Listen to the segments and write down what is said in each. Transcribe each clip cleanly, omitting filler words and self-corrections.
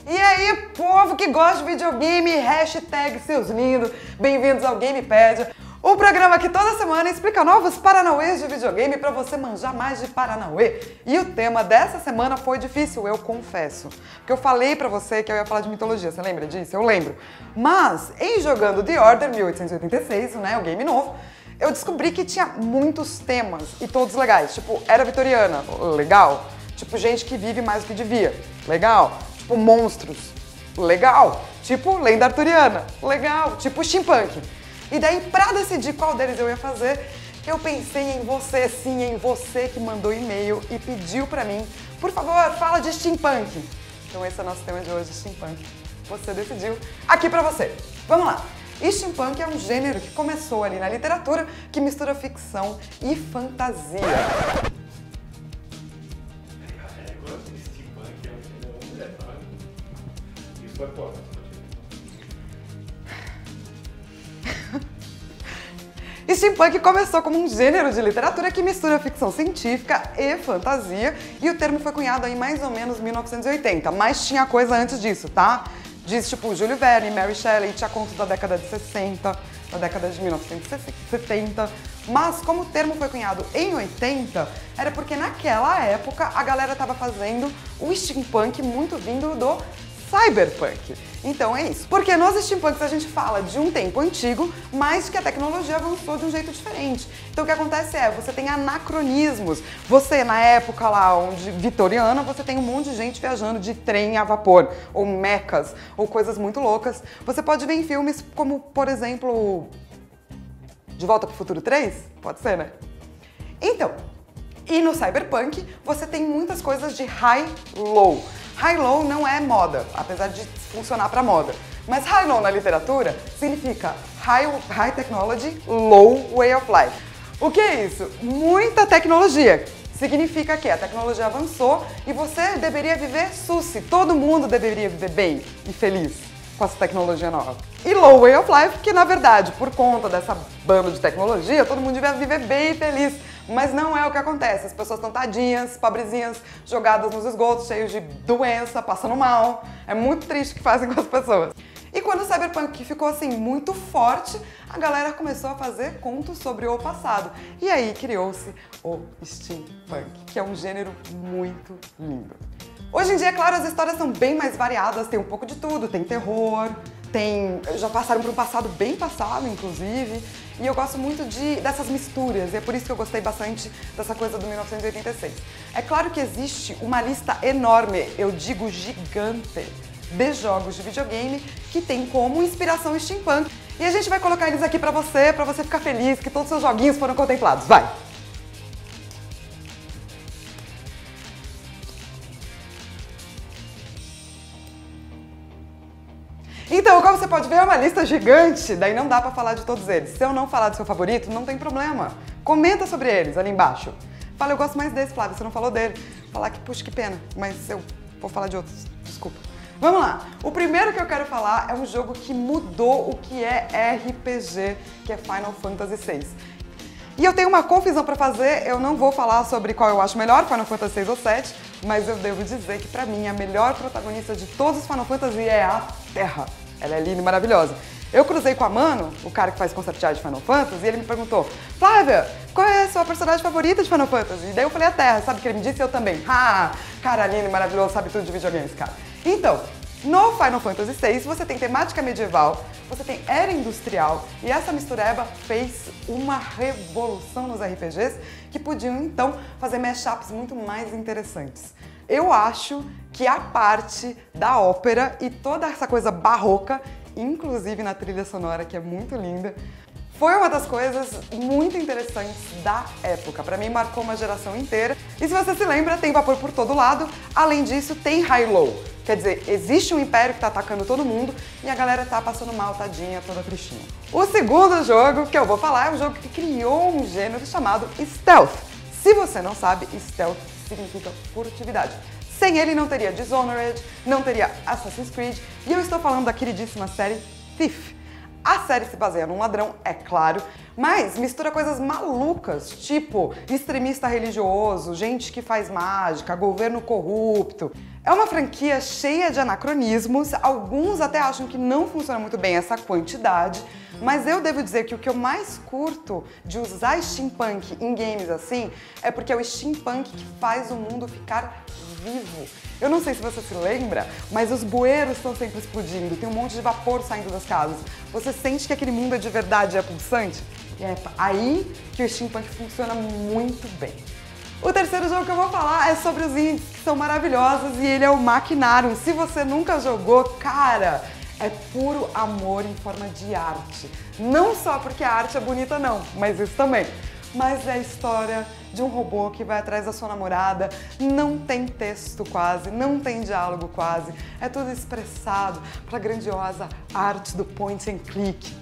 E aí, povo que gosta de videogame, hashtag seus lindos, bem-vindos ao Gamepédia, o programa que toda semana explica novos paranauês de videogame pra você manjar mais de paranauê. E o tema dessa semana foi difícil, eu confesso. Porque eu falei pra você que eu ia falar de mitologia, você lembra disso? Eu lembro. Mas, em jogando The Order 1886, né, o game novo, eu descobri que tinha muitos temas e todos legais. Tipo, era vitoriana, legal. Tipo, gente que vive mais do que devia, legal. Tipo, monstros, legal. Tipo, lenda arturiana, legal. Tipo, steampunk. E daí, pra decidir qual deles eu ia fazer, eu pensei em você, sim, em você que mandou e-mail e pediu pra mim, por favor, fala de steampunk. Então esse é o nosso tema de hoje, steampunk. Você decidiu, aqui pra você. Vamos lá. Steampunk é um gênero que começou ali na literatura, que mistura ficção e fantasia. Steampunk começou como um gênero de literatura que mistura ficção científica e fantasia, e o termo foi cunhado aí mais ou menos em 1980, mas tinha coisa antes disso, tá? Diz tipo Júlio Verne, Mary Shelley, tinha contos da década de 60, da década de 1970, mas como o termo foi cunhado em 80, era porque naquela época a galera tava fazendo o steampunk muito vindo do cyberpunk. Então é isso. Porque nos steampunks a gente fala de um tempo antigo, mas que a tecnologia avançou de um jeito diferente. Então o que acontece é, você tem anacronismos. Você, na época lá onde vitoriana, você tem um monte de gente viajando de trem a vapor, ou mechas, ou coisas muito loucas. Você pode ver em filmes como, por exemplo, De Volta pro Futuro 3? Pode ser, né? Então, e no cyberpunk você tem muitas coisas de high-low. High-low não é moda, apesar de funcionar para moda. Mas high-low na literatura significa high technology, low way of life. O que é isso? Muita tecnologia. Significa que a tecnologia avançou e você deveria viver susse. Todo mundo deveria viver bem e feliz com essa tecnologia nova. E low way of life, que na verdade, por conta dessa banda de tecnologia, todo mundo devia viver bem e feliz. Mas não é o que acontece. As pessoas estão tadinhas, pobrezinhas, jogadas nos esgotos, cheios de doença, passando mal. É muito triste o que fazem com as pessoas. E quando o cyberpunk ficou assim muito forte, a galera começou a fazer contos sobre o passado. E aí criou-se o steampunk, que é um gênero muito lindo. Hoje em dia, claro, as histórias são bem mais variadas, tem um pouco de tudo, tem terror, já passaram por um passado bem passado, inclusive, e eu gosto muito dessas misturas, e é por isso que eu gostei bastante dessa coisa do 1986. É claro que existe uma lista enorme, eu digo gigante, de jogos de videogame que tem como inspiração steampunk, e a gente vai colocar eles aqui pra você ficar feliz que todos os seus joguinhos foram contemplados. Vai! Então, como você pode ver, é uma lista gigante, daí não dá pra falar de todos eles. Se eu não falar do seu favorito, não tem problema. Comenta sobre eles ali embaixo. Fala, eu gosto mais desse, Flávio, você não falou dele. Falar que, puxa, que pena, mas eu vou falar de outros, desculpa. Vamos lá. O primeiro que eu quero falar é um jogo que mudou o que é RPG, que é Final Fantasy VI. E eu tenho uma confusão pra fazer, eu não vou falar sobre qual eu acho melhor, Final Fantasy VI ou VII, mas eu devo dizer que pra mim a melhor protagonista de todos os Final Fantasy é a Terra. Ela é linda e maravilhosa. Eu cruzei com a Mano, o cara que faz concept art de Final Fantasy, e ele me perguntou: Flávia, qual é a sua personagem favorita de Final Fantasy? E daí eu falei a Terra, sabe o que ele me disse? Eu também. Ah, cara lindo e maravilhoso, sabe tudo de videogames, cara. Então, no Final Fantasy VI você tem temática medieval, você tem era industrial, e essa mistureba fez uma revolução nos RPGs que podiam então fazer mashups muito mais interessantes. Eu acho que a parte da ópera e toda essa coisa barroca, inclusive na trilha sonora, que é muito linda, foi uma das coisas muito interessantes da época. Pra mim, marcou uma geração inteira. E se você se lembra, tem vapor por todo lado. Além disso, tem high-low. Quer dizer, existe um império que tá atacando todo mundo e a galera tá passando mal, tadinha, toda tristinha. O segundo jogo que eu vou falar é um jogo que criou um gênero chamado Stealth. Se você não sabe, Stealth significa furtividade. Sem ele não teria Dishonored, não teria Assassin's Creed, e eu estou falando da queridíssima série Thief. A série se baseia num ladrão, é claro, mas mistura coisas malucas, tipo extremista religioso, gente que faz mágica, governo corrupto. É uma franquia cheia de anacronismos, alguns até acham que não funciona muito bem essa quantidade, mas eu devo dizer que o que eu mais curto de usar steampunk em games assim é porque é o steampunk que faz o mundo ficar vivo. Eu não sei se você se lembra, mas os bueiros estão sempre explodindo, tem um monte de vapor saindo das casas. Você sente que aquele mundo é de verdade, é pulsante? E é aí que o steampunk funciona muito bem. O terceiro jogo que eu vou falar é sobre os indies, que são maravilhosos, e ele é o Machinarium. Se você nunca jogou, cara, é puro amor em forma de arte. Não só porque a arte é bonita não, mas isso também. Mas é a história de um robô que vai atrás da sua namorada, não tem texto quase, não tem diálogo quase, é tudo expressado pela grandiosa arte do point and click.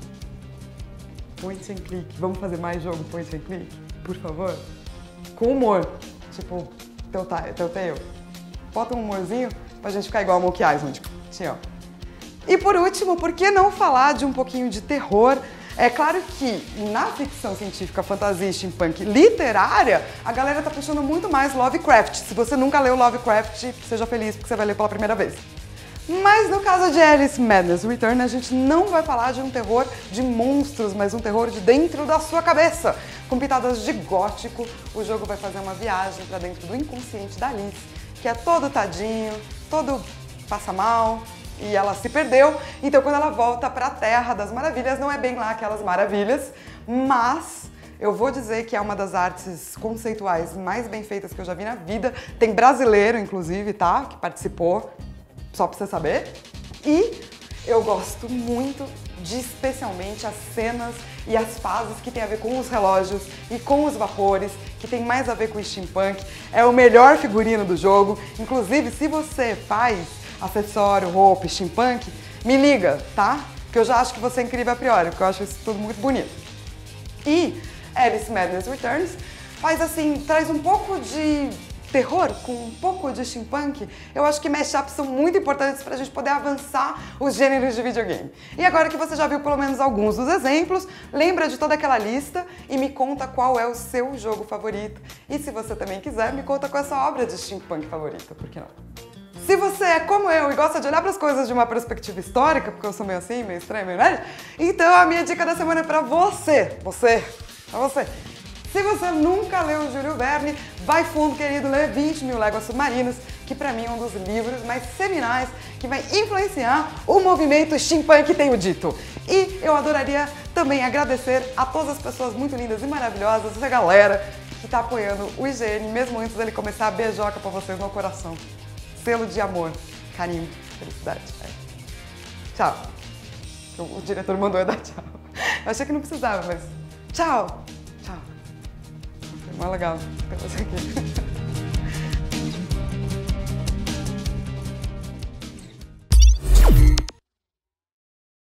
Point and click, vamos fazer mais jogo point and click? Por favor? Com humor, tipo Telltale. Bota um humorzinho pra gente ficar igual a Monkey Island. Assim, ó. E por último, por que não falar de um pouquinho de terror? É claro que na ficção científica, fantasia, steampunk literária, a galera tá puxando muito mais Lovecraft. Se você nunca leu Lovecraft, seja feliz porque você vai ler pela primeira vez. Mas no caso de Alice Madness Return, a gente não vai falar de um terror de monstros, mas um terror de dentro da sua cabeça. Com pitadas de gótico, o jogo vai fazer uma viagem para dentro do inconsciente da Alice, que é todo tadinho, todo passa mal, e ela se perdeu. Então quando ela volta para a Terra das Maravilhas, não é bem lá aquelas maravilhas, mas eu vou dizer que é uma das artes conceituais mais bem feitas que eu já vi na vida. Tem brasileiro, inclusive, tá? Que participou. Só pra você saber. E eu gosto muito de especialmente as cenas e as fases que tem a ver com os relógios e com os vapores, que tem mais a ver com o steampunk. É o melhor figurino do jogo. Inclusive, se você faz acessório, roupa, steampunk, me liga, tá? Porque eu já acho que você é incrível a priori, porque eu acho isso tudo muito bonito. E Alice Madness Returns faz assim, traz um pouco de terror com um pouco de steampunk. Eu acho que mashups são muito importantes pra gente poder avançar os gêneros de videogame. E agora que você já viu pelo menos alguns dos exemplos, lembra de toda aquela lista e me conta qual é o seu jogo favorito. E se você também quiser, me conta qual é a sua obra de steampunk favorita, por que não? Se você é como eu e gosta de olhar para as coisas de uma perspectiva histórica, porque eu sou meio assim, meio estranho, meio nerd, então a minha dica da semana é pra você. Pra você. Se você nunca leu o Júlio Verne, vai fundo, querido, lê 20 Mil Léguas Submarinas, que pra mim é um dos livros mais seminais que vai influenciar o movimento steampunk, tenho dito. E eu adoraria também agradecer a todas as pessoas muito lindas e maravilhosas, essa galera que tá apoiando o IGN, mesmo antes dele começar a beijoca pra vocês no coração. Selo de amor, carinho, felicidade. É. Tchau. O diretor mandou eu dar tchau. Eu achei que não precisava, mas tchau. Tchau. Foi mais legal ter você aqui.